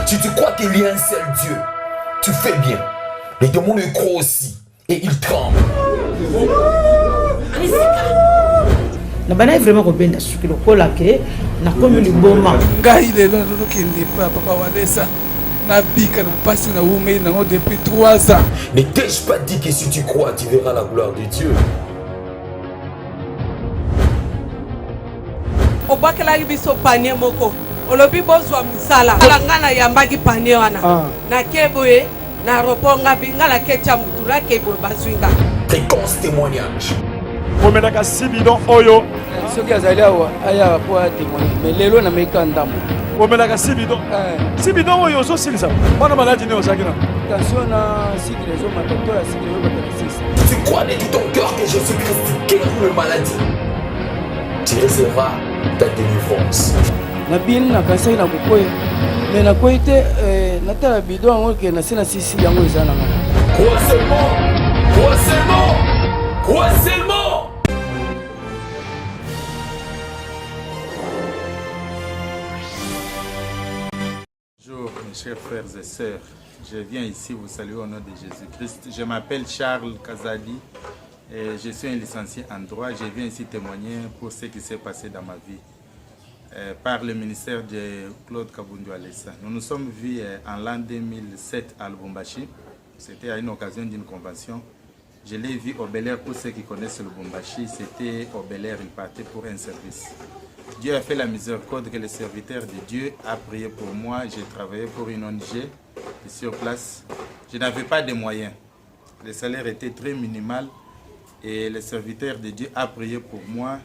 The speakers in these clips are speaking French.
Si tu crois qu'il y a un seul Dieu, tu fais bien. Les démons le croient aussi et ils tremblent. Nabana vraiment robenda suki lokola ke na komi liboma. Ngai lelo lokende pa papa Walesa. Na bika na pasi na wumei na depuis 3 ans. Mais t'ai-je pas dit que si tu crois, tu verras la gloire de Dieu? Obakela biso panier moko. Olobi bozwa misala. Alangana yambaki panier wana. Na keboye na roponga bingala kecha mutula kebo bazwinga. Fréquence témoignage. Omenaka sibidon oyo. Soki azali awa aya po témoigner mais lelo na meka ndambo. Omenaka sibidon. Sibidon oyo so silisa. Bana maladi ne osakina. Attention na cycle zo matoto ya cycle zo batana. Tu crois de tout ton cœur que Jésus-Christ guérit les maladies. Tu recevras ta délivrance. Na bin na kansa na kokoye. Mais na koite na tala bidon ngo ke na sina sisi yango ezana. Crois seulement. Crois seulement. Crois seulement. Bonjour mes chers frères et sœurs, je viens ici vous saluer au nom de Jésus-Christ. Je m'appelle Charles Kazadi et je suis un licencié en droit. Je viens ici témoigner pour ce qui s'est passé dans ma vie par le ministère de Claude Kabundu Alessa. Nous nous sommes vus en l'an 2007 à Lubumbashi. C'était à une occasion d'une convention. Je l'ai vu au Bel Air. Pour ceux qui connaissent Lubumbashi, c'était au Bel Air, il partait pour un service. Dieu a fait la miséricorde que le serviteur de Dieu a prié pour moi. J'ai travaillé pour une ONG sur place. Je n'avais pas de moyens. Le salaire était très minimal et le serviteur de Dieu a prié pour moi.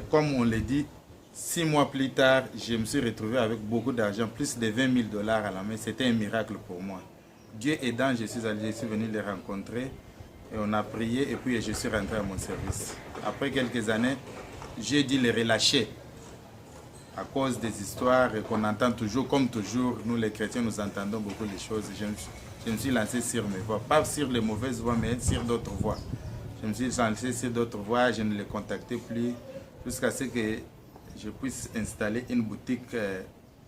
Comme on l'a dit, 6 mois plus tard, je me suis retrouvé avec beaucoup d'argent, plus de 20 000 $ à la main. C'était un miracle pour moi. Dieu aidant, je suis venu les rencontrer et on a prié et puis je suis rentré à mon service. Après quelques années, j'ai dû les relâcher à cause des histoires qu'on entend toujours. Comme toujours, nous les chrétiens, nous entendons beaucoup de choses. Je me suis lancé sur mes voies, pas sur les mauvaises voies, mais sur d'autres voies. Je me suis lancé sur d'autres voies, je ne les contactais plus, jusqu'à ce que je puisse installer une boutique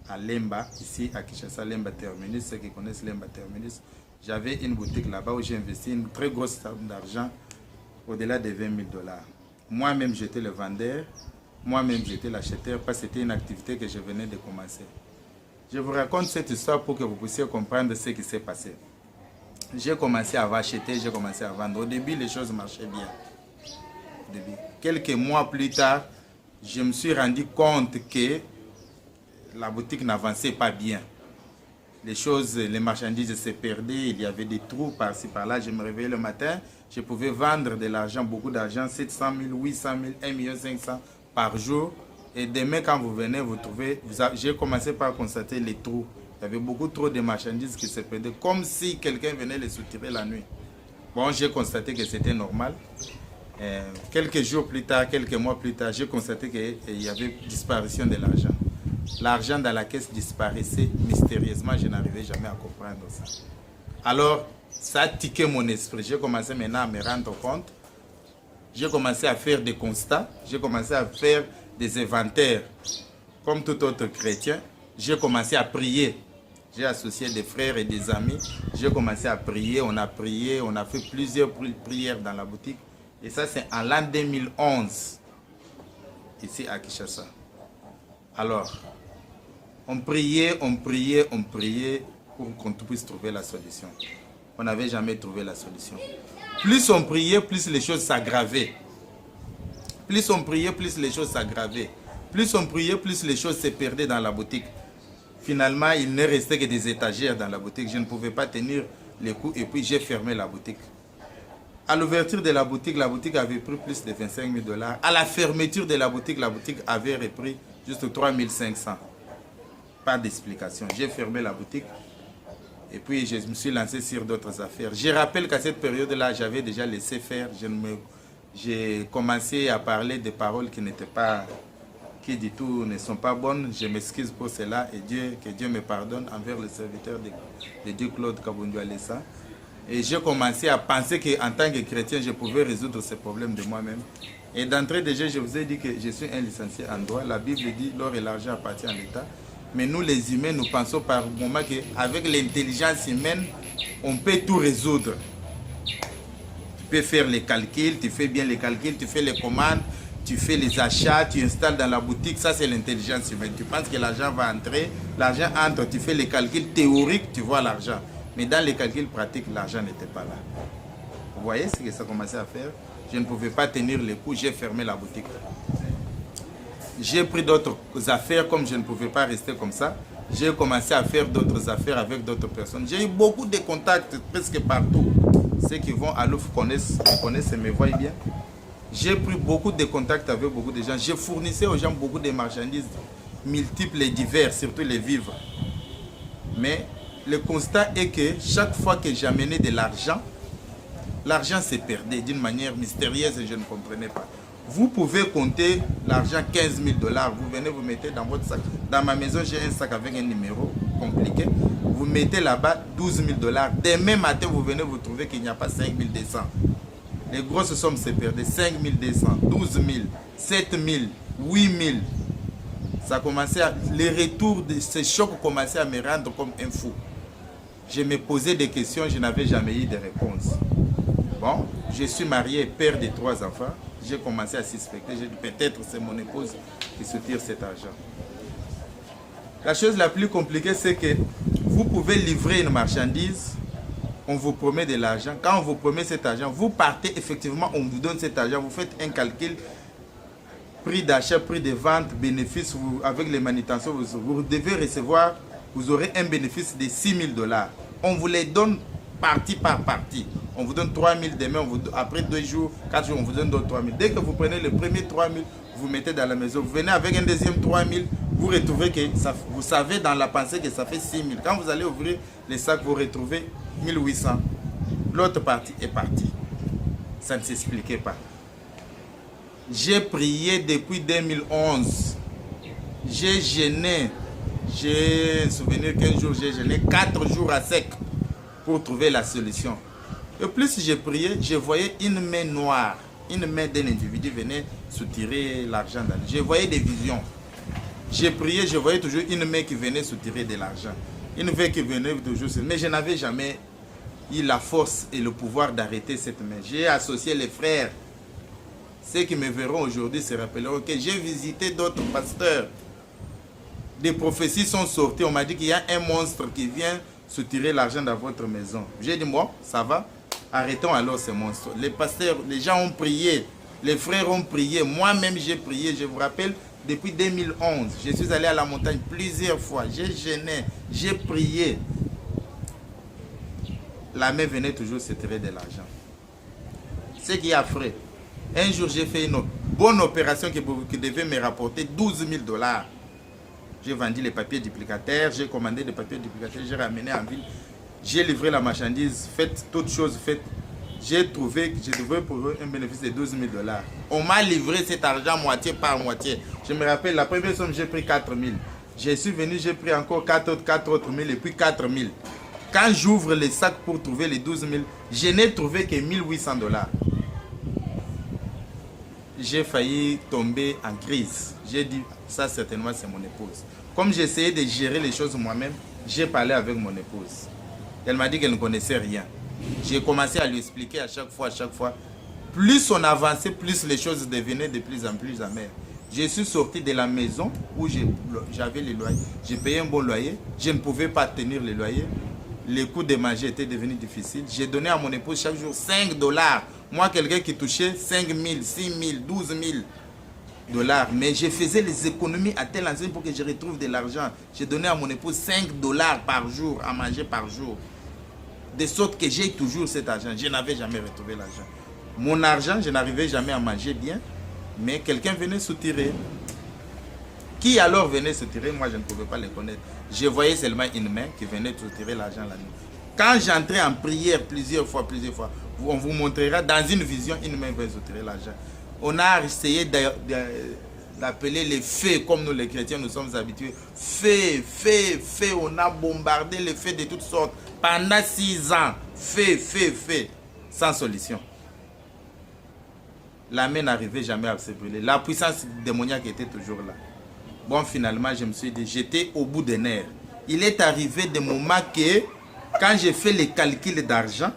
à Lemba, ici à Kinshasa, Lemba Terminus. Ceux qui connaissent Lemba Terminus, j'avais une boutique là-bas où j'ai investi une très grosse somme d'argent, au-delà de 20 000 $. Moi-même, j'étais le vendeur, moi-même, j'étais l'acheteur, parce que c'était une activité que je venais de commencer. Je vous raconte cette histoire pour que vous puissiez comprendre ce qui s'est passé. J'ai commencé à acheter, j'ai commencé à vendre. Au début, les choses marchaient bien. Quelques mois plus tard, je me suis rendu compte que la boutique n'avançait pas bien. Les marchandises se perdaient, il y avait des trous par-ci par-là. Je me réveillais le matin, je pouvais vendre de l'argent, beaucoup d'argent, 700 000, 800 000, 1 500 000 par jour. Et demain, quand vous venez, vous trouvez, j'ai commencé par constater les trous. Il y avait beaucoup trop de marchandises qui se perdaient, comme si quelqu'un venait les soutirer la nuit. Bon, j'ai constaté que c'était normal. Quelques jours plus tard, quelques mois plus tard, j'ai constaté qu'il y avait disparition de l'argent. L'argent dans la caisse disparaissait mystérieusement, je n'arrivais jamais à comprendre ça. Alors, ça a tiqué mon esprit. J'ai commencé maintenant à me rendre compte. J'ai commencé à faire des constats. J'ai commencé à faire des inventaires. Comme tout autre chrétien, j'ai commencé à prier. J'ai associé des frères et des amis. J'ai commencé à prier, on a fait plusieurs prières dans la boutique. Et ça, c'est en l'an 2011, ici à Kinshasa. Alors, on priait pour qu'on puisse trouver la solution. On n'avait jamais trouvé la solution. Plus on priait, plus les choses s'aggravaient. Plus on priait, plus les choses s'aggravaient. Plus on priait, plus les choses se perdaient dans la boutique. Finalement, il ne restait que des étagères dans la boutique. Je ne pouvais pas tenir les coups et puis j'ai fermé la boutique. À l'ouverture de la boutique avait pris plus de 25 000 $. À la fermeture de la boutique avait repris juste 3 500. Pas d'explication. J'ai fermé la boutique et puis je me suis lancé sur d'autres affaires. Je rappelle qu'à cette période-là, j'avais déjà laissé faire. J'ai commencé à parler des paroles qui n'étaient pas, qui du tout ne sont pas bonnes. Je m'excuse pour cela et que Dieu me pardonne envers le serviteur de Dieu Claude Kabundu Alessa. Et j'ai commencé à penser qu'en tant que chrétien, je pouvais résoudre ces problèmes de moi-même. Et d'entrée de jeu, je vous ai dit que je suis un licencié en droit. La Bible dit l'or et l'argent appartiennent à l'État. Mais nous, les humains, nous pensons par moment qu'avec l'intelligence humaine, on peut tout résoudre. Tu peux faire les calculs, tu fais bien les calculs, tu fais les commandes, tu fais les achats, tu installes dans la boutique. Ça, c'est l'intelligence humaine. Tu penses que l'argent va entrer, l'argent entre, tu fais les calculs théoriques, tu vois l'argent. Mais dans les calculs pratiques, l'argent n'était pas là. Vous voyez ce que ça commençait à faire? Je ne pouvais pas tenir les coups, j'ai fermé la boutique. J'ai pris d'autres affaires, comme je ne pouvais pas rester comme ça. J'ai commencé à faire d'autres affaires avec d'autres personnes. J'ai eu beaucoup de contacts presque partout. Ceux qui vont à l'offre me connaissent et me voient bien. J'ai pris beaucoup de contacts avec beaucoup de gens. Je fournissais aux gens beaucoup de marchandises multiples et diverses, surtout les vivres. Mais le constat est que chaque fois que j'amenais de l'argent, l'argent se perdait d'une manière mystérieuse et je ne comprenais pas. Vous pouvez compter l'argent 15 000 $. Vous venez, vous mettez dans votre sac. Dans ma maison, j'ai un sac avec un numéro compliqué. Vous mettez là-bas 12 000 $. Demain matin, vous venez, vous trouvez qu'il n'y a pas 5 200. Les grosses sommes se perdaient. 5 200, 12 000, 7 000, 8 000. Ça commençait à, les retours de ces chocs commençaient à me rendre comme un fou. Je me posais des questions, je n'avais jamais eu de réponse. Bon, je suis marié, père de 3 enfants. J'ai commencé à suspecter. J'ai dit peut-être c'est mon épouse qui soutire cet argent. La chose la plus compliquée, c'est que vous pouvez livrer une marchandise, on vous promet de l'argent. Quand on vous promet cet argent, vous partez effectivement, on vous donne cet argent, vous faites un calcul, prix d'achat, prix de vente, bénéfice, avec les manutentions, vous devez recevoir, vous aurez un bénéfice de 6 000 $. On vous les donne partie par partie. On vous donne 3 000 demain, après 2 jours, 4 jours, on vous donne d'autres 3 000. Dès que vous prenez le premier 3 000, vous mettez dans la maison. Vous venez avec un deuxième 3 000, vous retrouvez que ça, vous savez dans la pensée que ça fait 6 000. Quand vous allez ouvrir les sacs, vous retrouvez 1 800. L'autre partie est partie. Ça ne s'expliquait pas. J'ai prié depuis 2011. J'ai jeûné. J'ai un souvenir qu'un jour, j'ai jeûné 4 jours à sec pour trouver la solution. Et plus j'ai prié, je voyais une main noire, une main d'un individu venait soutirer l'argent. Je voyais des visions. J'ai prié, je voyais toujours une main qui venait soutirer de l'argent. Une main qui venait toujours, mais je n'avais jamais eu la force et le pouvoir d'arrêter cette main. J'ai associé les frères. Ceux qui me verront aujourd'hui se rappelleront que j'ai visité d'autres pasteurs. Des prophéties sont sorties. On m'a dit qu'il y a un monstre qui vient soutirer l'argent dans votre maison. J'ai dit, bon, ça va. Arrêtons alors ces monstres. Les pasteurs, les gens ont prié. Les frères ont prié. Moi-même, j'ai prié. Je vous rappelle, depuis 2011, je suis allé à la montagne plusieurs fois. J'ai jeûné. J'ai prié. La main venait toujours se tirer de l'argent. Ce qui a fait. Un jour, j'ai fait une bonne opération qui devait me rapporter 12 000 $. J'ai vendu les papiers duplicataires. J'ai commandé des papiers duplicataires. J'ai ramené en ville. J'ai livré la marchandise, fait toutes choses faites. J'ai trouvé que je devais pour eux un bénéfice de 12 000 $. On m'a livré cet argent moitié par moitié. Je me rappelle, la première somme, j'ai pris 4 000. Je suis venu, j'ai pris encore 4 autres 000 et puis 4 000. Quand j'ouvre les sacs pour trouver les 12 000, je n'ai trouvé que 1 800 $. J'ai failli tomber en crise. J'ai dit, ça certainement c'est mon épouse. Comme j'essayais de gérer les choses moi-même, j'ai parlé avec mon épouse. Elle m'a dit qu'elle ne connaissait rien. J'ai commencé à lui expliquer à chaque fois. Plus on avançait, plus les choses devenaient de plus en plus amères. Je suis sorti de la maison où j'avais les loyers. J'ai payé un bon loyer. Je ne pouvais pas tenir les loyers. Les coûts de manger étaient devenus difficiles. J'ai donné à mon épouse chaque jour 5 $. Moi, quelqu'un qui touchait 5 000, 6 000, 12 000 $. Mais je faisais les économies à telle enseigne pour que je retrouve de l'argent. J'ai donné à mon épouse 5 $ par jour à manger par jour. De sorte que j'ai toujours cet argent. Je n'avais jamais retrouvé l'argent. Mon argent, je n'arrivais jamais à manger bien. Mais quelqu'un venait soutirer. Qui alors venait soutirer? Moi, je ne pouvais pas le connaître. Je voyais seulement une main qui venait soutirer l'argent la nuit. Quand j'entrais en prière plusieurs fois, on vous montrera dans une vision, une main va soutirer l'argent. On a essayé d'appeler les fées, comme nous les chrétiens, nous sommes habitués. Fées, on a bombardé les fées de toutes sortes. Pendant 6 ans, fées, sans solution. La main n'arrivait jamais à se brûler. La puissance démoniaque était toujours là. Bon, finalement, je me suis dit, j'étais au bout des nerfs. Il est arrivé des moments que, quand j'ai fait les calculs d'argent,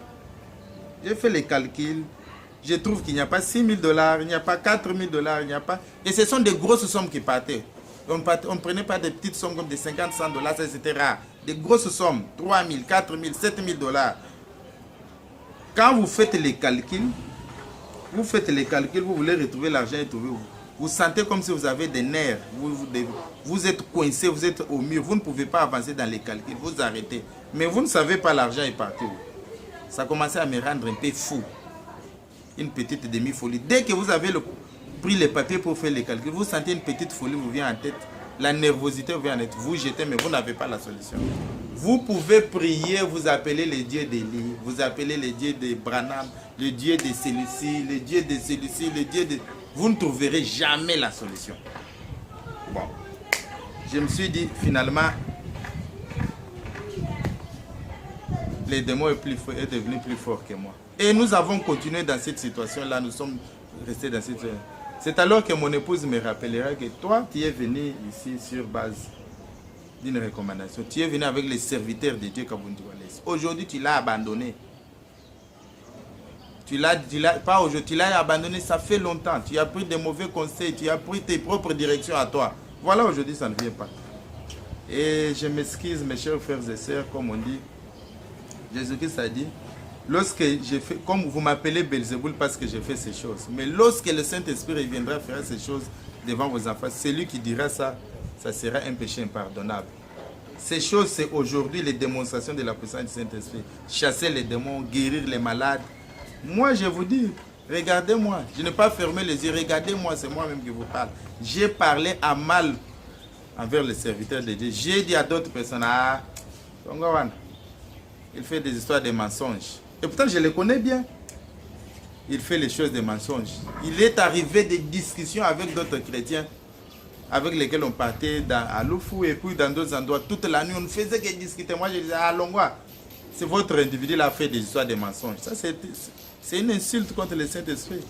je trouve qu'il n'y a pas 6 000 $, il n'y a pas 4 000 $, il n'y a pas... Et ce sont des grosses sommes qui partaient. On ne prenait pas des petites sommes comme des 50, 100 $, ça c'était rare. Des grosses sommes, 3 000, 4 000, 7 000 $. Quand vous faites les calculs, vous voulez retrouver l'argent et trouver vous. Vous sentez comme si vous avez des nerfs, vous êtes coincé, vous êtes au mur, vous ne pouvez pas avancer dans les calculs, vous arrêtez. Mais vous ne savez pas l'argent est parti où. Ça commençait à me rendre un peu fou. Une petite demi-folie. Dès que vous avez pris les papiers pour faire les calculs, vous sentez une petite folie vous vient en tête. La nervosité vous vient en tête. Vous jetez, mais vous n'avez pas la solution. Vous pouvez prier, vous appelez les dieux d'Élie, vous appelez les dieux de Branham, le dieu de celui-ci, le dieu de celui-ci, le dieu de... Vous ne trouverez jamais la solution. Bon. Je me suis dit, finalement, les démons est devenu plus fort que moi. Et nous avons continué dans cette situation-là, nous sommes restés dans cette situation. C'est alors que mon épouse me rappellera que toi, tu es venu ici sur base d'une recommandation. Tu es venu avec les serviteurs de Dieu Kabundu Wallace. Aujourd'hui, tu l'as abandonné. Tu l'as abandonné, ça fait longtemps. Tu as pris des mauvais conseils, tu as pris tes propres directions à toi. Voilà, aujourd'hui, ça ne vient pas. Et je m'excuse, mes chers frères et sœurs, comme on dit. Jésus-Christ a dit, lorsque j'ai fait, comme vous m'appelez Belzéboul parce que j'ai fait ces choses, mais lorsque le Saint-Esprit reviendra faire ces choses devant vos enfants, celui qui dira ça, ça sera un péché impardonnable. Ces choses, c'est aujourd'hui les démonstrations de la puissance du Saint-Esprit. Chasser les démons, guérir les malades. Moi, je vous dis, regardez-moi. Je n'ai pas fermé les yeux. Regardez-moi, c'est moi-même qui vous parle. J'ai parlé à mal envers les serviteurs de Dieu. J'ai dit à d'autres personnes, ah, il fait des histoires de mensonges. Et pourtant, je le connais bien. Il fait les choses de mensonges. Il est arrivé des discussions avec d'autres chrétiens avec lesquels on partait à Loufou et puis dans d'autres endroits. Toute la nuit, on ne faisait que discuter. Moi, je disais, ah, Longwa, c'est votre individu qui a fait des histoires de mensonges. Ça, c'est une insulte contre le Saint-Esprit.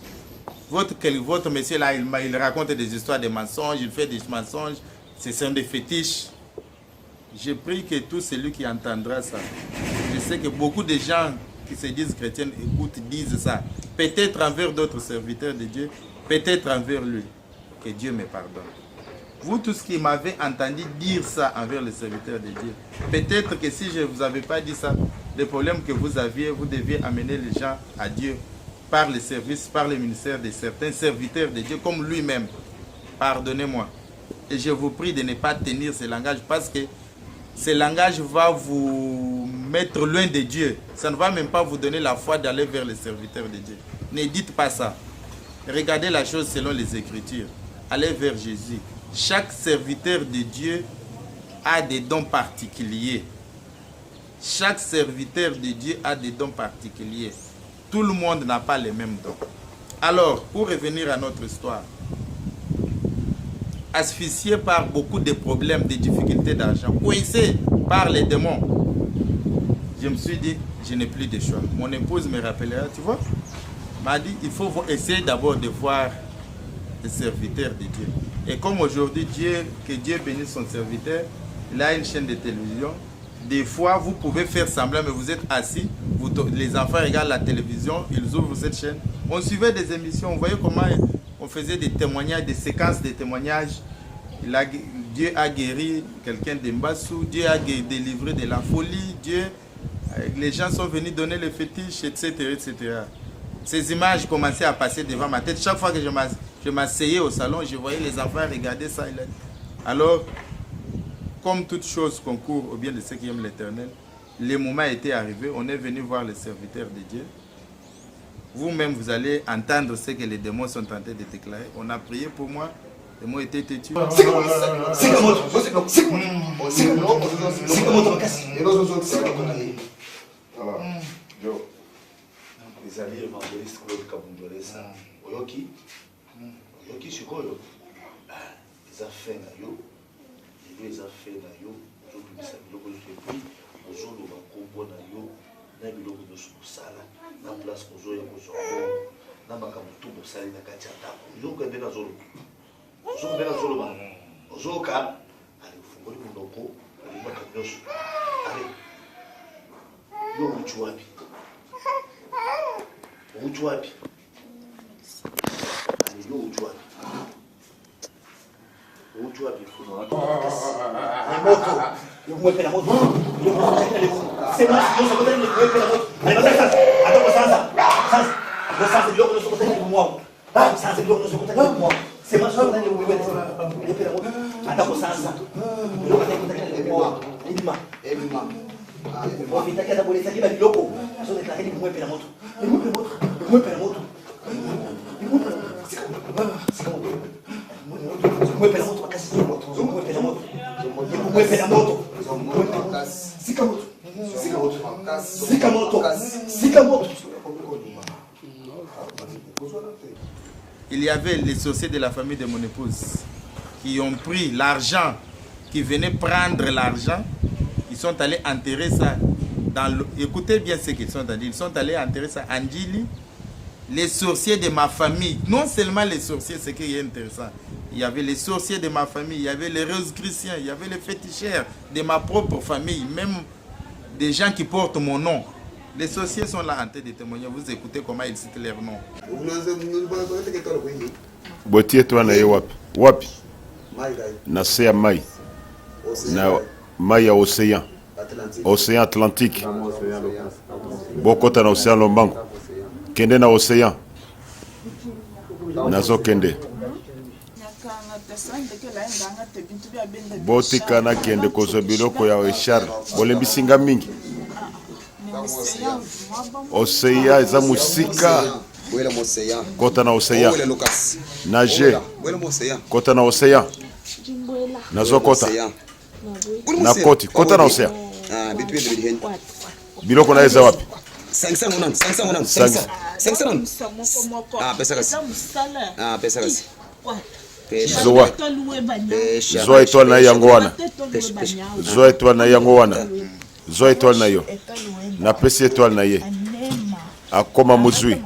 Votre monsieur là, il raconte des histoires de mensonges, il fait des mensonges. Ce sont des fétiches. Je prie que tout celui qui entendra ça, je sais que beaucoup de gens qui se disent chrétiens écoutent, disent ça. Peut-être envers d'autres serviteurs de Dieu, peut-être envers lui. Que Dieu me pardonne. Vous tous qui m'avez entendu dire ça envers les serviteurs de Dieu, peut-être que si je ne vous avais pas dit ça, les problèmes que vous aviez, vous deviez amener les gens à Dieu par les services, par le ministère de certains serviteurs de Dieu comme lui-même. Pardonnez-moi. Et je vous prie de ne pas tenir ce langage parce que ce langage va vous mettre loin de Dieu. Ça ne va même pas vous donner la foi d'aller vers les serviteurs de Dieu. Ne dites pas ça. Regardez la chose selon les Écritures. Allez vers Jésus. Chaque serviteur de Dieu a des dons particuliers. Chaque serviteur de Dieu a des dons particuliers. Tout le monde n'a pas les mêmes dons. Alors, pour revenir à notre histoire, asphyxié par beaucoup de problèmes, de difficultés d'argent, coincé par les démons, je me suis dit, je n'ai plus de choix. Mon épouse me rappellera, tu vois, m'a dit, il faut essayer d'abord de voir les serviteurs de Dieu. Et comme aujourd'hui, que Dieu bénisse son serviteur, il a une chaîne de télévision. Des fois, vous pouvez faire semblant, mais vous êtes assis, les enfants regardent la télévision, ils ouvrent cette chaîne. On suivait des émissions, on voyait comment on faisait des témoignages, des séquences de témoignages. Dieu a guéri quelqu'un d'Embassou, Dieu a délivré de la folie, les gens sont venus donner les fétiches, etc., etc. Ces images commençaient à passer devant ma tête. Chaque fois que je m'asseyais au salon, je voyais les enfants regarder ça. Alors, comme toute chose concourt au bien de ceux qui aiment l'Éternel, le moment était arrivé, on est venu voir les serviteurs de Dieu. Vous-même, vous allez entendre ce que les démons sont tentés de déclarer. On a prié pour moi, les mots étaient têtus. ezali evangeliste Claude Kabundolesa oyoki sikoyo eza fait na yo lelo eza fait na yo ozobimisa biloko nyonso epui ozoloba nkombo na yo na biloko nyonso kosala na place kozoya kozwa bongo na makambo tu bosali na kati ya ndako ozokoka nde nazoloba Ozoka, allez, vous fungoli monoko, allez, moi kamioso. Allez. Yo uchuapi. Uchuapi. Allez, yo uchuapi. Uchuapi funo. La moto. Yo mueve la moto. Yo mueve. C'est moi, yo se connaît le mueve la moto. Allez, vas-y, ça. Attends, ça. Ça, c'est yo que nous sommes moi. Ah, ça, c'est yo que nous sommes moi. C'est moi, je connais le mueve la moto. Attends, ça. Yo connais le moi. Ebima. Bon, mais t'as qu'à d'abord les animaux locaux. Ils ont déclaré les moins père moto. Les moins père moto. C'est comme moins père moto. C'est comme moins père moto. Il y avait les sorciers de la famille de mon épouse qui ont pris l'argent, qui venaient prendre l'argent. Ils sont allés enterrer ça dans le... Écoutez bien ce qu'ils sont allés. Ils sont allés enterrer ça en Djili. Les sorciers de ma famille, non seulement les sorciers, ce qui est intéressant. Il y avait les sorciers de ma famille, il y avait les rose-chrétiens, il y avait les féticheurs de ma propre famille, même des gens qui portent mon nom. Les sorciers sont là en train de témoigner. Vous écoutez comment ils citent leur nom. Botie toi na wapi na sea mai na mai ya océan Atlantique bokota na océan Lombango kende na océan nazo kende botika na kende kozo biloko ya Richard bolembisinga mingi océan eza musika kota na océan nager kota na océan nazo kota na kota na océan biloko na eza wapi 500 pesa kasi zoa étoile na yango wana zoa étoile na yango wana zoa étoile na yo na pesi étoile na ye akoma muzui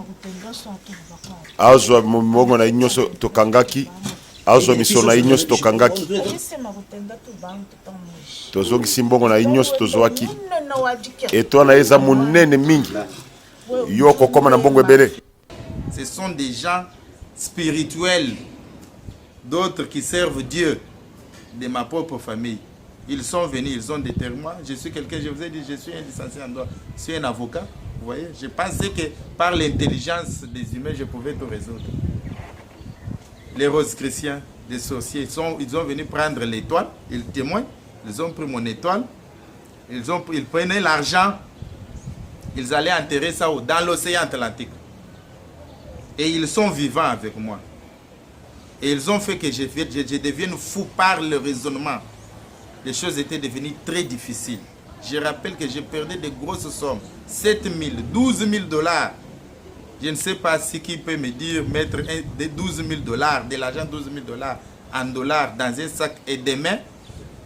azwa mbongo na nyonso tokangaki azwa miso na nyonso tokangaki tozongisi mbongo na nyonso tozwaki étoile na eza munene mingi yo kokoma na mbongo ebele. Ce sont des gens spirituels, d'autres qui servent Dieu de ma propre famille. Ils sont venus, ils ont déterminé. Je suis quelqu'un, je vous ai dit, je suis un licencié en droit, je suis un avocat. Vous voyez, je pensais que par l'intelligence des humains, je pouvais tout résoudre. Les rose-chrétiens, les sorciers, ils ont venu prendre l'étoile, ils témoignent, ils ont pris mon étoile, ils prenaient l'argent, ils allaient enterrer ça dans l'océan Atlantique. Et ils sont vivants avec moi. Et ils ont fait que je devienne fou par le raisonnement. Les choses étaient devenues très difficiles. Je rappelle que j'ai perdu de grosses sommes. 7 000, 12 000 dollars. Je ne sais pas si qui peut me dire mettre de 12 000 dollars, de l'argent 12 000 dollars en dollars dans un sac et demain,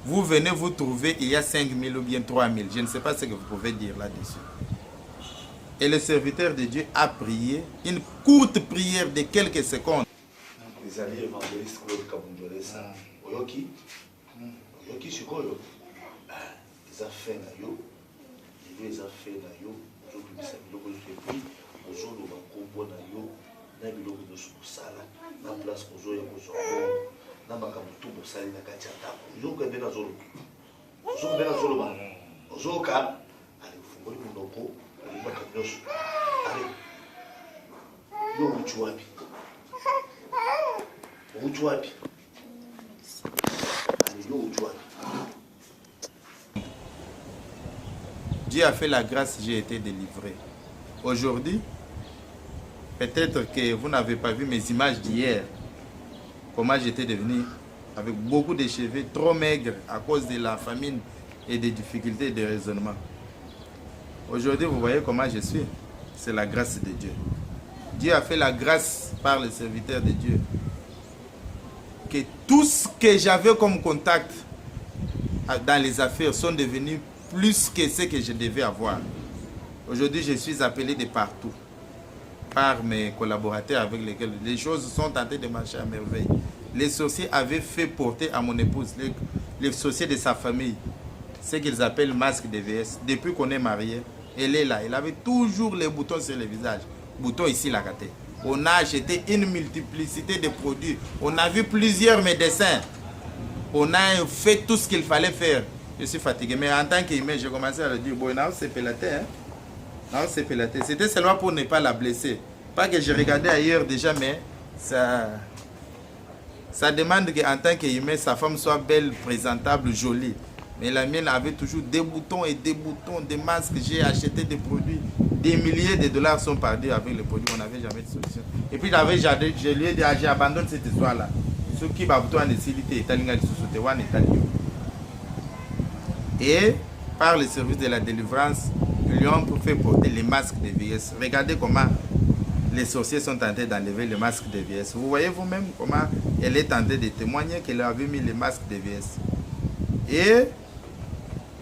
vous venez vous trouver, il y a 5 000 ou bien 3 000. Je ne sais pas ce que vous pouvez dire là-dessus. Et le serviteur de Dieu a prié, une courte prière de quelques secondes. Les alliés évangélistes Claude Kabundjolesa, Oyoki Sikoyo, les affaires na yo, les affaires na yo, aujourd'hui ça biloko depuis, aujourd'hui on va comprendre na yo, na biloko de sala, na place kozo ya kozo, na makamutu bosali na kati ya tapo. Ozoka bena zolo. Ozoka bena zolo ba. Ozoka, allez fungoli monoko, allez makamioso. Allez. Yo uchuapi. Uchuapi. Allez yo uchuapi. Dieu a fait la grâce, j'ai été délivré. Aujourd'hui, peut-être que vous n'avez pas vu mes images d'hier. Comment j'étais devenu avec beaucoup de cheveux, trop maigres à cause de la famine et des difficultés de raisonnement. Aujourd'hui, vous voyez comment je suis. C'est la grâce de Dieu. Dieu a fait la grâce par le serviteur de Dieu. Que tout ce que j'avais comme contact dans les affaires sont devenus plus que ce que je devais avoir. Aujourd'hui, je suis appelé de partout par mes collaborateurs avec lesquels les choses sont en train de marcher à merveille. les sorciers avaient fait porter à mon épouse, les sorciers de sa famille, ce qu'ils appellent masque de VS. Depuis qu'on est mariés, elle est là. Elle avait toujours les boutons sur le visage. Boutons ici, la raté. On a acheté une multiplicité de produits. On a vu plusieurs médecins. On a fait tout ce qu'il fallait faire. Je suis fatigué. Mais en tant qu'humain, j'ai commencé à le dire, bon, non, c'est pélaté. Non, c'est pélaté. C'était seulement pour ne pas la blesser. Pas que je regardais ailleurs déjà, mais ça demande qu'en tant qu'humain, sa femme soit belle, présentable, jolie. Mais la mienne avait toujours des boutons et des boutons, des masques. J'ai acheté des produits. Des milliers de dollars sont perdus avec les produits. On n'avait jamais de solution. Et puis je lui ai dit, j'ai abandonné cette histoire-là. Ce qui va vous décider, et par le service de la délivrance, ils lui ont fait porter les masques de VS. Regardez comment les sorciers sont tentés d'enlever le masque de VS. Vous voyez vous-même comment elle est tentée de témoigner qu'elle avait mis les masques de VS. Et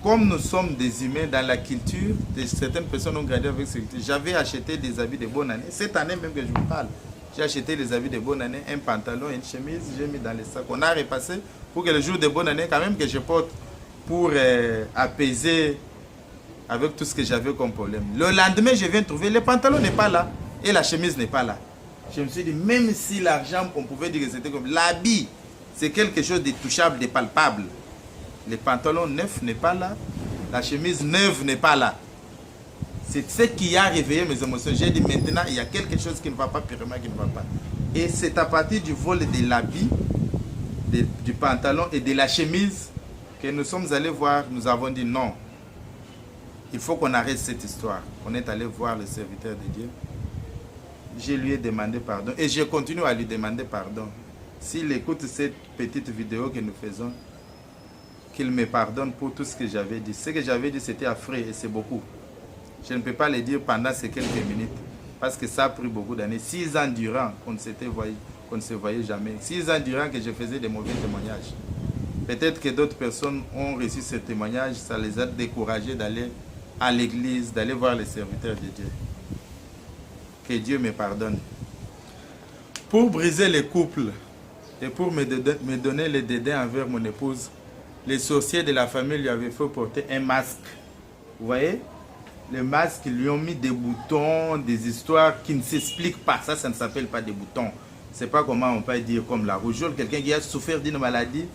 comme nous sommes des humains dans la culture, certaines personnes ont grandi avec cette culture. J'avais acheté des habits de bonne année. Cette année même que je vous parle, j'ai acheté les habits de bonne année, un pantalon, une chemise, j'ai mis dans les sacs. On a repassé pour que le jour de bonne année, quand même que je porte pour apaiser avec tout ce que j'avais comme problème. Le lendemain, je viens trouver, le pantalon n'est pas là et la chemise n'est pas là. Je me suis dit, même si l'argent, on pouvait dire que c'était comme l'habit, c'est quelque chose de touchable, de palpable. Le pantalon neuf n'est pas là, la chemise neuve n'est pas là. C'est ce qui a réveillé mes émotions. J'ai dit maintenant, il y a quelque chose qui ne va pas, purement qui ne va pas. Et c'est à partir du vol de l'habit, du pantalon et de la chemise que nous sommes allés voir, nous avons dit non. Il faut qu'on arrête cette histoire. On est allé voir le serviteur de Dieu. Je lui ai demandé pardon et je continue à lui demander pardon. S'il écoute cette petite vidéo que nous faisons, qu'il me pardonne pour tout ce que j'avais dit. Ce que j'avais dit, c'était affreux et c'est beaucoup. Je ne peux pas le dire pendant ces quelques minutes parce que ça a pris beaucoup d'années. 6 ans durant qu'on ne se voyait jamais. 6 ans durant que je faisais des mauvais témoignages. Peut-être que d'autres personnes ont reçu ce témoignage, ça les a découragés d'aller à l'église, d'aller voir les serviteurs de Dieu. Que Dieu me pardonne. Pour briser les couples et pour me donner le dédain envers mon épouse, les sorciers de la famille lui avaient fait porter un masque. Vous voyez? Les masques lui ont mis des boutons, des histoires qui ne s'expliquent pas. Ça ne s'appelle pas des boutons. Je ne sais pas comment on peut dire comme la rougeole. Quelqu'un qui a souffert d'une maladie.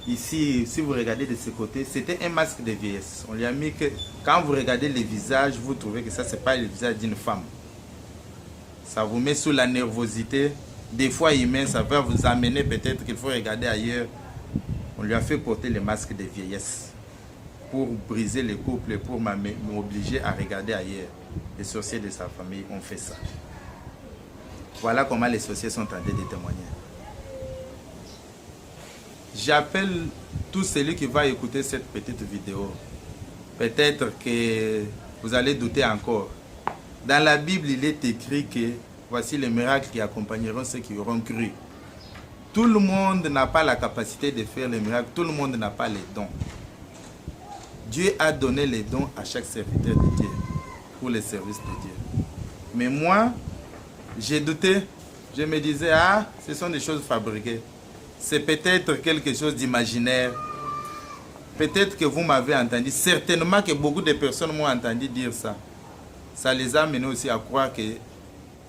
Ici, si vous regardez de ce côté, c'était un masque de vieillesse. On lui a mis que quand vous regardez les visages, vous trouvez que ça, ce n'est pas le visage d'une femme. Ça vous met sous la nervosité. Des fois, humain, ça va vous amener peut-être qu'il faut regarder ailleurs. On lui a fait porter le masque de vieillesse pour briser les couples et pour m'obliger à regarder ailleurs. Les sorciers de sa famille ont fait ça. Voilà comment les sorciers sont tentés de témoigner. J'appelle tout celui qui va écouter cette petite vidéo. Peut-être que vous allez douter encore. Dans la Bible, il est écrit que voici les miracles qui accompagneront ceux qui auront cru. Tout le monde n'a pas la capacité de faire les miracles. Tout le monde n'a pas les dons. Dieu a donné les dons à chaque serviteur de Dieu pour le service de Dieu. Mais moi, j'ai douté. Je me disais, ah, ce sont des choses fabriquées. C'est peut-être quelque chose d'imaginaire. Peut-être que vous m'avez entendu. Certainement que beaucoup de personnes m'ont entendu dire ça. Ça les a menés aussi à croire que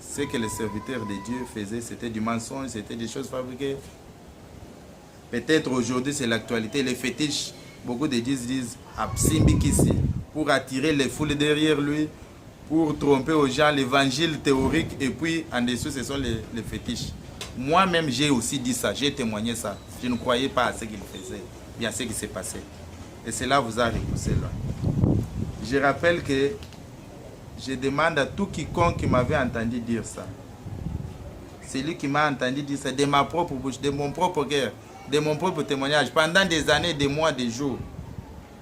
ce que les serviteurs de Dieu faisaient, c'était du mensonge, c'était des choses fabriquées. Peut-être aujourd'hui, c'est l'actualité. Les fétiches, beaucoup de disent Absimbikisi, pour attirer les foules derrière lui, pour tromper aux gens l'évangile théorique, et puis en dessous, ce sont les fétiches. Moi-même, j'ai aussi dit ça, j'ai témoigné ça. Je ne croyais pas à ce qu'il faisait, bien à ce qui s'est passé. Et cela vous a repoussé là. Je rappelle que je demande à tout quiconque qui m'avait entendu dire ça. Celui qui m'a entendu dire ça de ma propre bouche, de mon propre cœur, de mon propre témoignage, pendant des années, des mois, des jours,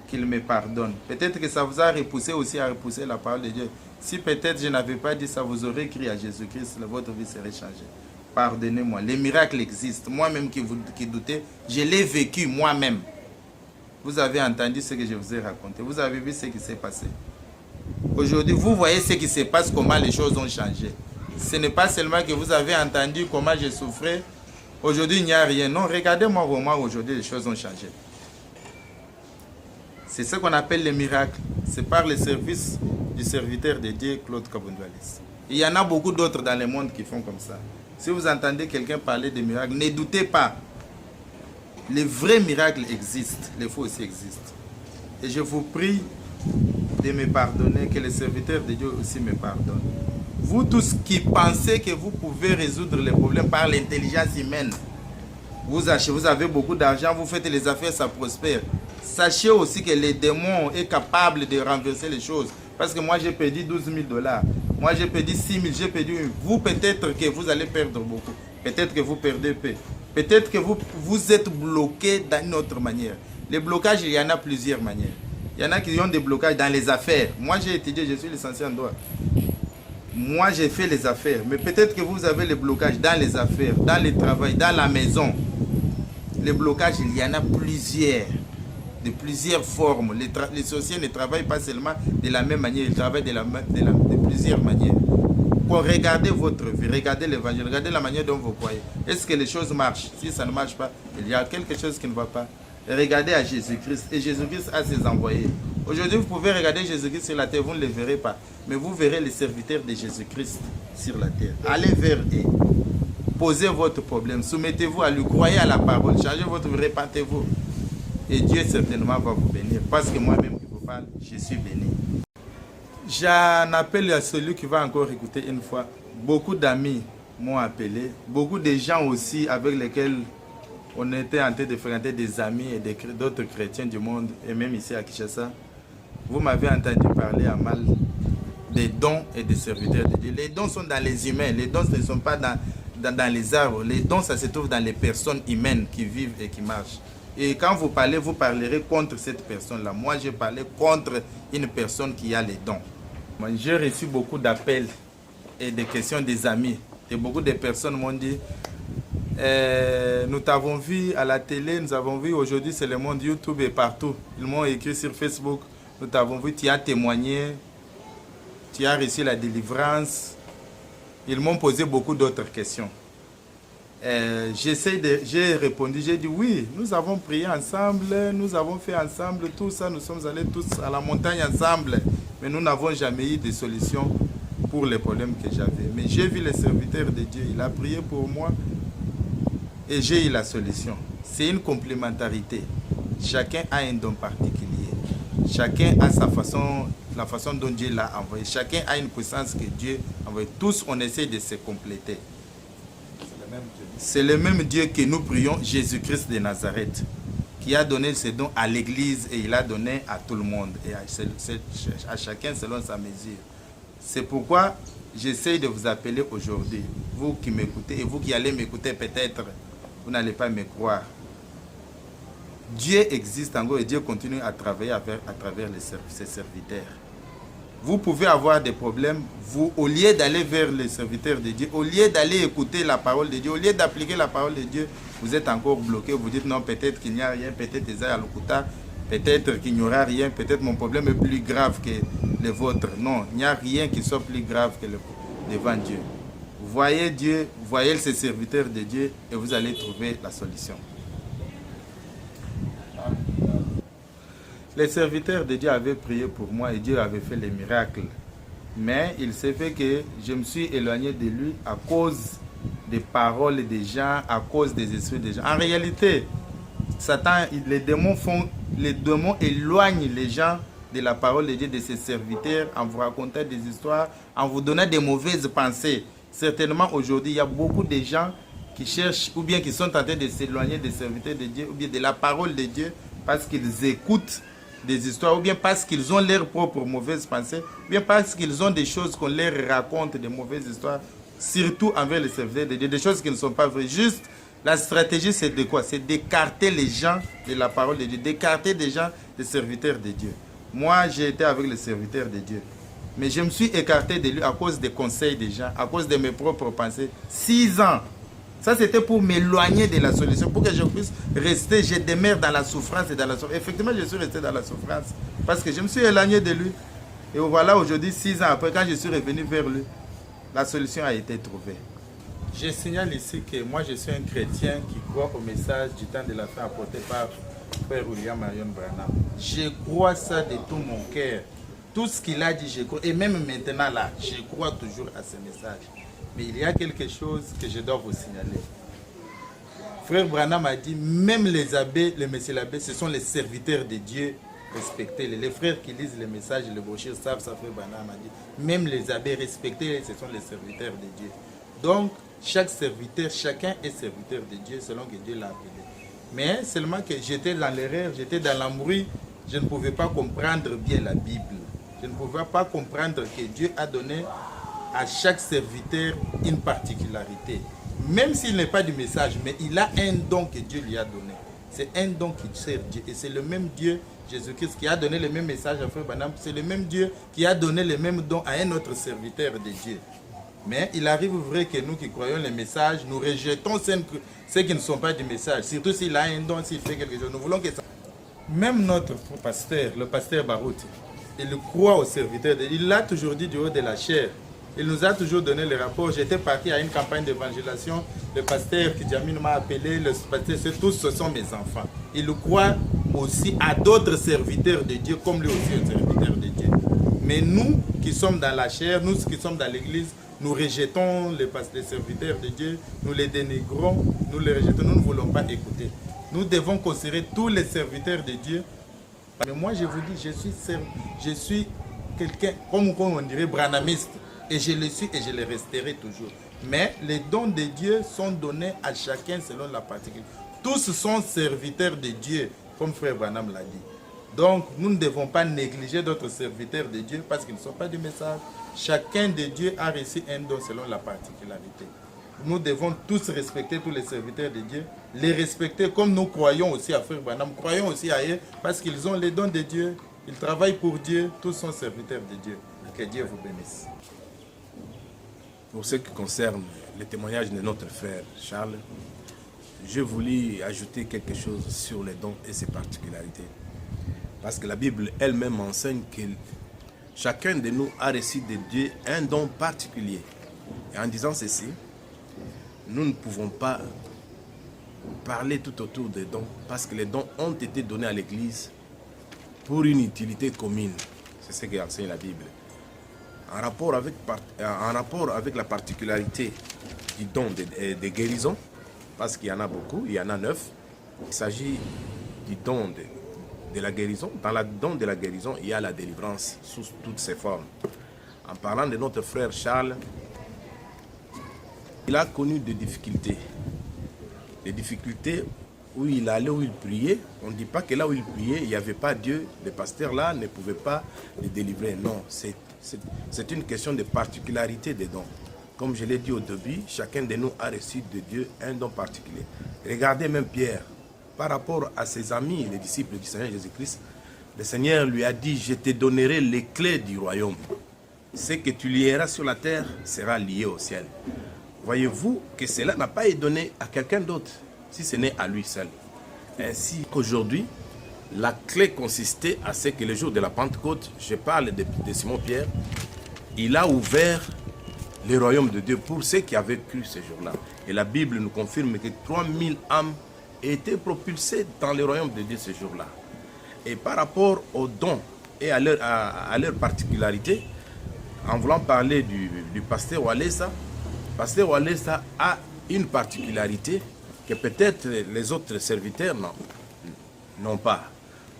qu'il me pardonne. Peut-être que ça vous a repoussé aussi à repousser la parole de Dieu. Si peut-être je n'avais pas dit ça, vous aurez crié à Jésus-Christ, votre vie serait changée. Pardonnez-moi. Les miracles existent. Moi-même qui doutez, je l'ai vécu moi-même. Vous avez entendu ce que je vous ai raconté. Vous avez vu ce qui s'est passé. Aujourd'hui, vous voyez ce qui se passe, comment les choses ont changé. Ce n'est pas seulement que vous avez entendu comment je souffrais Aujourd'hui, il n'y a rien. Non, regardez-moi vraiment, aujourd'hui, les choses ont changé. C'est ce qu'on appelle les miracles. C'est par le service du serviteur de Dieu, Claude Kabundwalis. Il y en a beaucoup d'autres dans le monde qui font comme ça. Si vous entendez quelqu'un parler de miracles, ne doutez pas. Les vrais miracles existent, les faux aussi existent. Et je vous prie de me pardonner, que les serviteurs de Dieu aussi me pardonnent. Vous tous qui pensez que vous pouvez résoudre les problèmes par l'intelligence humaine, vous avez beaucoup d'argent, vous faites les affaires, ça prospère. Sachez aussi que les démons sont capables de renverser les choses. Parce que moi j'ai perdu 12 000 $. Moi j'ai perdu 6 000, j'ai perdu 1. Vous peut-être que vous allez perdre beaucoup. Peut-être que vous perdez peu. Peut-être que vous êtes bloqué d'une autre manière. Les blocages, il y en a plusieurs manières. Il y en a qui ont des blocages dans les affaires. Moi j'ai étudié, je suis licencié en droit. Moi j'ai fait les affaires. Mais peut-être que vous avez les blocages dans les affaires, dans le travail, dans la maison. Les blocages, il y en a plusieurs. De plusieurs formes. Les sorciers ne travaillent pas seulement de la même manière, ils travaillent de plusieurs manières. Regardez votre vie, regardez l'évangile, regardez la manière dont vous croyez. Est-ce que les choses marchent? Si ça ne marche pas, il y a quelque chose qui ne va pas. Regardez à Jésus-Christ, et Jésus-Christ a ses envoyés. Aujourd'hui, vous pouvez regarder Jésus-Christ sur la terre, vous ne le verrez pas. Mais vous verrez les serviteurs de Jésus-Christ sur la terre. Allez vers eux. Posez votre problème, soumettez-vous à lui, croyez à la parole, changez votre vie, répentez-vous. Et Dieu certainement va vous bénir. Parce que moi-même qui vous parle, je suis béni. J'en appelle à celui qui va encore écouter une fois. Beaucoup d'amis m'ont appelé. Beaucoup de gens aussi avec lesquels on était en train de fréquenter des amis et d'autres chrétiens du monde. Et même ici à Kinshasa. Vous m'avez entendu parler à mal des dons et des serviteurs de Dieu. Les dons sont dans les humains. Les dons ne sont pas dans les arbres. Les dons, ça se trouve dans les personnes humaines qui vivent et qui marchent. Et quand vous parlez, vous parlerez contre cette personne-là. Moi, j'ai parlé contre une personne qui a les dons. Moi, j'ai reçu beaucoup d'appels et des questions des amis. Et beaucoup de personnes m'ont dit, nous t'avons vu à la télé, nous avons vu aujourd'hui, c'est le monde YouTube et partout. Ils m'ont écrit sur Facebook, nous t'avons vu, tu as témoigné, tu as reçu la délivrance. Ils m'ont posé beaucoup d'autres questions. J'ai répondu, j'ai dit oui, nous avons prié ensemble, nous avons fait ensemble tout ça, nous sommes allés tous à la montagne ensemble, mais nous n'avons jamais eu de solution pour les problèmes que j'avais. Mais j'ai vu le serviteur de Dieu, il a prié pour moi et j'ai eu la solution. C'est une complémentarité. Chacun a un don particulier. Chacun a sa façon, la façon dont Dieu l'a envoyé. Chacun a une puissance que Dieu a envoyée. Tous, on essaie de se compléter. C'est le même Dieu que nous prions, Jésus-Christ de Nazareth, qui a donné ce don à l'Église et il a donné à tout le monde et à chacun selon sa mesure. C'est pourquoi j'essaie de vous appeler aujourd'hui, vous qui m'écoutez et vous qui allez m'écouter peut-être, vous n'allez pas me croire. Dieu existe encore et Dieu continue à travailler à travers ses serviteurs. Vous pouvez avoir des problèmes, vous, au lieu d'aller vers les serviteurs de Dieu, au lieu d'aller écouter la parole de Dieu, au lieu d'appliquer la parole de Dieu, vous êtes encore bloqué, vous dites non, peut-être qu'il n'y a rien, peut-être peut-être qu'il n'y aura rien, peut-être mon problème est plus grave que le vôtre. Non, il n'y a rien qui soit plus grave que devant Dieu. Voyez Dieu, voyez ces serviteurs de Dieu et vous allez trouver la solution. Les serviteurs de Dieu avaient prié pour moi et Dieu avait fait les miracles. Mais il s'est fait que je me suis éloigné de lui à cause des paroles des gens, à cause des esprits des gens. En réalité, Satan, les démons éloignent les gens de la parole de Dieu, de ses serviteurs, en vous racontant des histoires, en vous donnant des mauvaises pensées. Certainement aujourd'hui, il y a beaucoup de gens qui cherchent ou bien qui sont en train de s'éloigner des serviteurs de Dieu ou bien de la parole de Dieu parce qu'ils écoutent des histoires, ou bien parce qu'ils ont leurs propres mauvaises pensées, ou bien parce qu'ils ont des choses qu'on leur raconte, des mauvaises histoires, surtout envers les serviteurs de Dieu, des choses qui ne sont pas vraies. Juste, la stratégie, c'est de quoi? C'est d'écarter les gens de la parole de Dieu, d'écarter des gens des serviteurs de Dieu. Moi, j'ai été avec les serviteurs de Dieu, mais je me suis écarté de lui à cause des conseils des gens, à cause de mes propres pensées. 6 ans. Ça, c'était pour m'éloigner de la solution, pour que je puisse rester, je demeure dans la souffrance et dans la souffrance. Effectivement, je suis resté dans la souffrance parce que je me suis éloigné de lui. Et voilà, aujourd'hui, 6 ans après, quand je suis revenu vers lui, la solution a été trouvée. Je signale ici que moi je suis un chrétien qui croit au message du temps de la fin apporté par Frère William Marion Branham. Je crois ça de tout mon cœur. Tout ce qu'il a dit, je crois. Et même maintenant là, je crois toujours à ce message. Mais il y a quelque chose que je dois vous signaler. Frère Branham a dit, même les abbés, les messieurs l'abbé, ce sont les serviteurs de Dieu. Respectez-les. Les frères qui lisent les messages et les brochures savent ça, Frère Branham a dit. Même les abbés, respectez-les, ce sont les serviteurs de Dieu. Donc, chaque serviteur, chacun est serviteur de Dieu selon que Dieu l'a appelé. Mais seulement que j'étais dans l'erreur, j'étais dans l'embrouille, je ne pouvais pas comprendre bien la Bible. Je ne pouvais pas comprendre que Dieu a donné à chaque serviteur une particularité. Même s'il n'est pas du message, mais il a un don que Dieu lui a donné. C'est un don qui sert Dieu. Et c'est le même Dieu, Jésus-Christ, qui a donné le même message à Frère Branham. C'est le même Dieu qui a donné le même don à un autre serviteur de Dieu. Mais il arrive vrai que nous qui croyons les messages, nous rejetons ceux qui ne sont pas du message. Surtout s'il a un don, s'il fait quelque chose. Nous voulons que ça... Même notre pasteur, le pasteur Barouti, il croit aux serviteurs. Il l'a toujours dit du haut de la chair. Il nous a toujours donné les rapports. J'étais parti à une campagne d'évangélisation. Le pasteur Kidjamine m'a appelé. Le pasteur, tous ce sont mes enfants. Il croit aussi à d'autres serviteurs de Dieu, comme lui aussi un serviteur de Dieu. Mais nous qui sommes dans la chair, nous qui sommes dans l'église, nous rejetons les serviteurs de Dieu, nous les dénigrons, nous les rejetons, nous ne voulons pas écouter. Nous devons considérer tous les serviteurs de Dieu. Mais moi je vous dis, je suis quelqu'un, comme on dirait, branhamiste. Et je le suis et je le resterai toujours. Mais les dons de Dieu sont donnés à chacun selon la particularité. Tous sont serviteurs de Dieu, comme Frère Branham l'a dit. Donc, nous ne devons pas négliger d'autres serviteurs de Dieu parce qu'ils ne sont pas du message. Chacun de Dieu a reçu un don selon la particularité. Nous devons tous respecter tous les serviteurs de Dieu, les respecter comme nous croyons aussi à Frère Branham, croyons aussi à eux parce qu'ils ont les dons de Dieu, ils travaillent pour Dieu, tous sont serviteurs de Dieu. Que Dieu vous bénisse. Pour ce qui concerne le témoignage de notre frère Charles, je voulais ajouter quelque chose sur les dons et ses particularités. Parce que la Bible elle-même enseigne que chacun de nous a reçu de Dieu un don particulier. Et en disant ceci, nous ne pouvons pas parler tout autour des dons parce que les dons ont été donnés à l'Église pour une utilité commune. C'est ce qu'enseigne la Bible. En rapport avec la particularité du don de guérison, parce qu'il y en a beaucoup, il y en a 9, il s'agit du don de la guérison. Dans le don de la guérison, il y a la délivrance sous toutes ses formes. En parlant de notre frère Charles, il a connu des difficultés. Des difficultés où il allait, où il priait. On ne dit pas que là où il priait, il n'y avait pas Dieu. Le pasteur là ne pouvait pas le délivrer. Non, c'est une question de particularité des dons. Comme je l'ai dit au début, chacun de nous a reçu de Dieu un don particulier. Regardez même Pierre, par rapport à ses amis, les disciples du Seigneur Jésus-Christ, le Seigneur lui a dit, je te donnerai les clés du royaume. Ce que tu lieras sur la terre sera lié au ciel. Voyez-vous que cela n'a pas été donné à quelqu'un d'autre, si ce n'est à lui seul. Ainsi qu'aujourd'hui, la clé consistait à ce que le jour de la Pentecôte, je parle de Simon-Pierre, il a ouvert le royaume de Dieu pour ceux qui avaient cru ce jour-là. Et la Bible nous confirme que 3000 âmes étaient propulsées dans le royaume de Dieu ce jour-là. Et par rapport aux dons et à leur particularité, en voulant parler du pasteur Walesa, pasteur Walesa a une particularité que peut-être les autres serviteurs n'ont pas.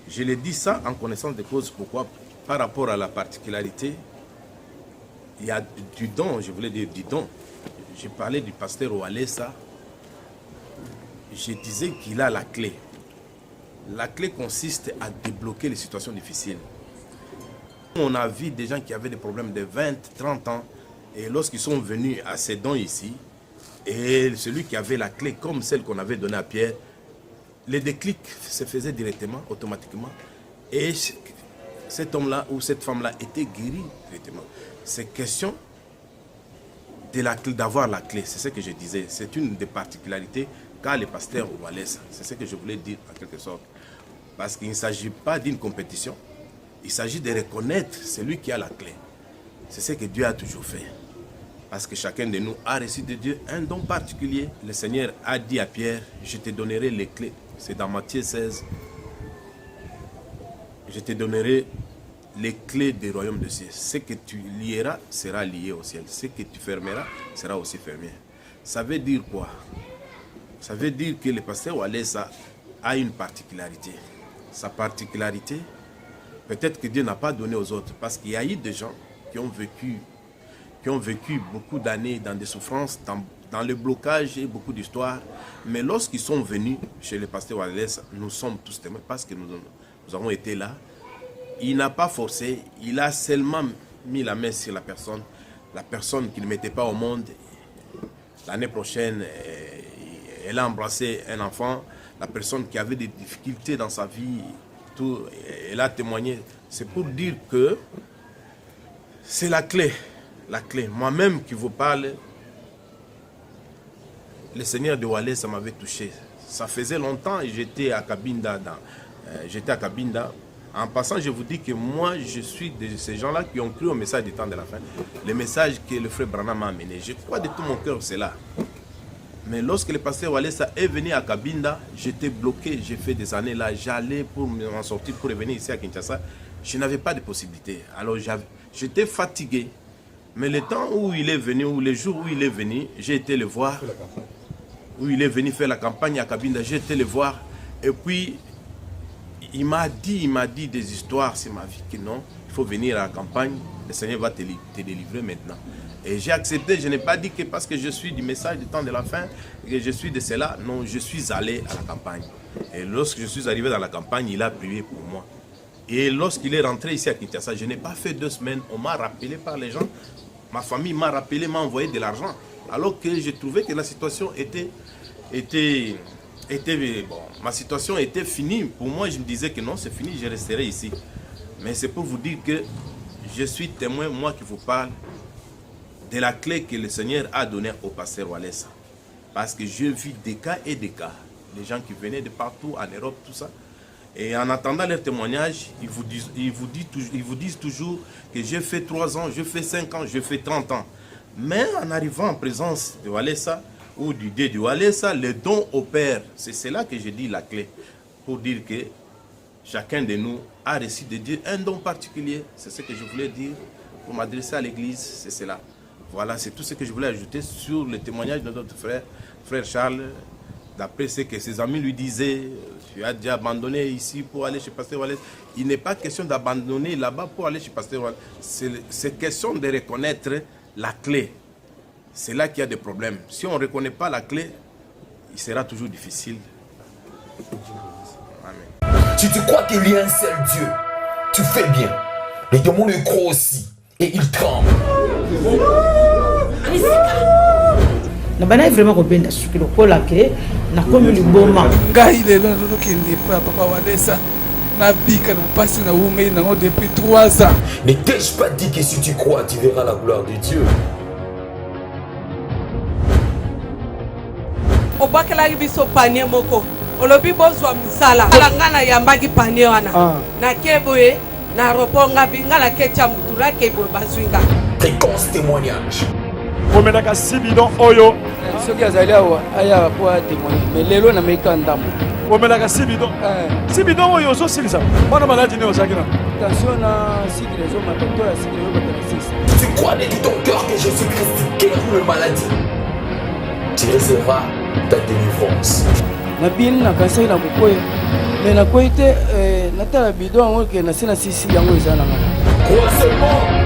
Je l'ai dit ça en connaissance de cause. Pourquoi? Par rapport à la particularité, il y a du don, je voulais dire du don. J'ai parlé du pasteur Walesa. Je disais qu'il a la clé. La clé consiste à débloquer les situations difficiles. On a vu des gens qui avaient des problèmes de 20, 30 ans. Et lorsqu'ils sont venus à ces dons ici, et celui qui avait la clé, comme celle qu'on avait donnée à Pierre, les déclics se faisaient directement, automatiquement. Et cet homme-là ou cette femme-là était guérie directement. C'est question d'avoir la clé. C'est ce que je disais. C'est une des particularités qu'a le pasteur Walesa. C'est ce que je voulais dire en quelque sorte. Parce qu'il ne s'agit pas d'une compétition. Il s'agit de reconnaître celui qui a la clé. C'est ce que Dieu a toujours fait. Parce que chacun de nous a reçu de Dieu un don particulier. Le Seigneur a dit à Pierre, je te donnerai les clés. C'est dans Matthieu 16. Je te donnerai les clés du royaume de ciel. Ce que tu lieras sera lié au ciel. Ce que tu fermeras sera aussi fermé. Ça veut dire quoi? Ça veut dire que le pasteur Wallace a une particularité. Sa particularité, peut-être que Dieu n'a pas donné aux autres. Parce qu'il y a eu des gens qui ont vécu beaucoup d'années dans des souffrances, dans le blocage et beaucoup d'histoires. Mais lorsqu'ils sont venus chez le pasteur Wallace, nous sommes tous témoins parce que nous avons été là. Il n'a pas forcé, il a seulement mis la main sur la personne qui ne mettait pas au monde. L'année prochaine, elle a embrassé un enfant, la personne qui avait des difficultés dans sa vie, tout, elle a témoigné. C'est pour dire que c'est la clé. La clé. Moi-même qui vous parle, le Seigneur de Wallace, ça m'avait touché. Ça faisait longtemps et j'étais à Cabinda. En passant, je vous dis que moi, je suis de ces gens-là qui ont cru au message du temps de la fin. Le message que le frère Branham m'a amené. Je crois de tout mon cœur, c'est là. Mais lorsque le pasteur Wallace est venu à Cabinda, j'étais bloqué. J'ai fait des années là. J'allais pour m'en sortir, pour revenir ici à Kinshasa. Je n'avais pas de possibilité. Alors j'étais fatigué. Mais le temps où il est venu, ou les jours où il est venu, j'ai été le voir. Où il est venu faire la campagne à Cabinda, j'ai été le voir. Et puis, il m'a dit des histoires sur ma vie que non, il faut venir à la campagne, le Seigneur va te délivrer maintenant. Et j'ai accepté, je n'ai pas dit que parce que je suis du message du temps de la fin, que je suis de cela. Non, je suis allé à la campagne. Et lorsque je suis arrivé dans la campagne, il a prié pour moi. Et lorsqu'il est rentré ici à Kinshasa, je n'ai pas fait 2 semaines, on m'a rappelé par les gens, ma famille m'a rappelé, m'a envoyé de l'argent. Alors que je trouvais que la situation était bon, ma situation était finie. Pour moi, je me disais que non, c'est fini, je resterai ici. Mais c'est pour vous dire que je suis témoin, moi qui vous parle, de la clé que le Seigneur a donnée au pasteur Wallace. Parce que je vis des cas et des cas. Les gens qui venaient de partout, en Europe, tout ça. Et en attendant leur témoignage, ils vous disent toujours que j'ai fait 3 ans, je fais 5 ans, je fais 30 ans. Mais en arrivant en présence de Wallace, ou du Dieu de Wallace, le don opère. C'est cela que je dis la clé. Pour dire que chacun de nous a reçu de Dieu un don particulier. C'est ce que je voulais dire pour m'adresser à l'église. C'est cela. Voilà, c'est tout ce que je voulais ajouter sur le témoignage de notre frère Charles. D'après ce que ses amis lui disaient, tu as déjà abandonné ici pour aller chez pasteur Wallace. Il n'est pas question d'abandonner là-bas pour aller chez pasteur Wallace. C'est question de reconnaître la clé. C'est là qu'il y a des problèmes. Si on ne reconnaît pas la clé, il sera toujours difficile. Amen. Si tu crois qu'il y a un seul Dieu, tu fais bien. Les démons le croient aussi. Et ils tremblent. Na bana vraiment kobenda suki lokola ke na komi liboma ngai lelo ndokende pa papa Wallace na bika na pasi na umei na depuis 3 ans. Ne t'ai-je pas dit que si tu crois, tu verras la gloire de Dieu? Obakelaki biso panier moko olobi bozwa misala ngana yambaki panier wana na keboye na roponga bingala kecha mutura keboye bazwinga. Fréquence témoignage. Omenaka sibidon oyo soki azali awa aya po atémoigner mais lelo na meka ndambo omenaka sibidon oyo ozosilisa bana maladi ne ozalaki na tension na cycle ezomata ya cycle ezomata. Tu crois de tout ton cœur que Jésus-Christ guérit les maladies, tu recevras ta délivrance. Na bin na kasai na kokoya mais na koite na tala bidon ngo ke na sina sisi yango ezana. Crois seulement.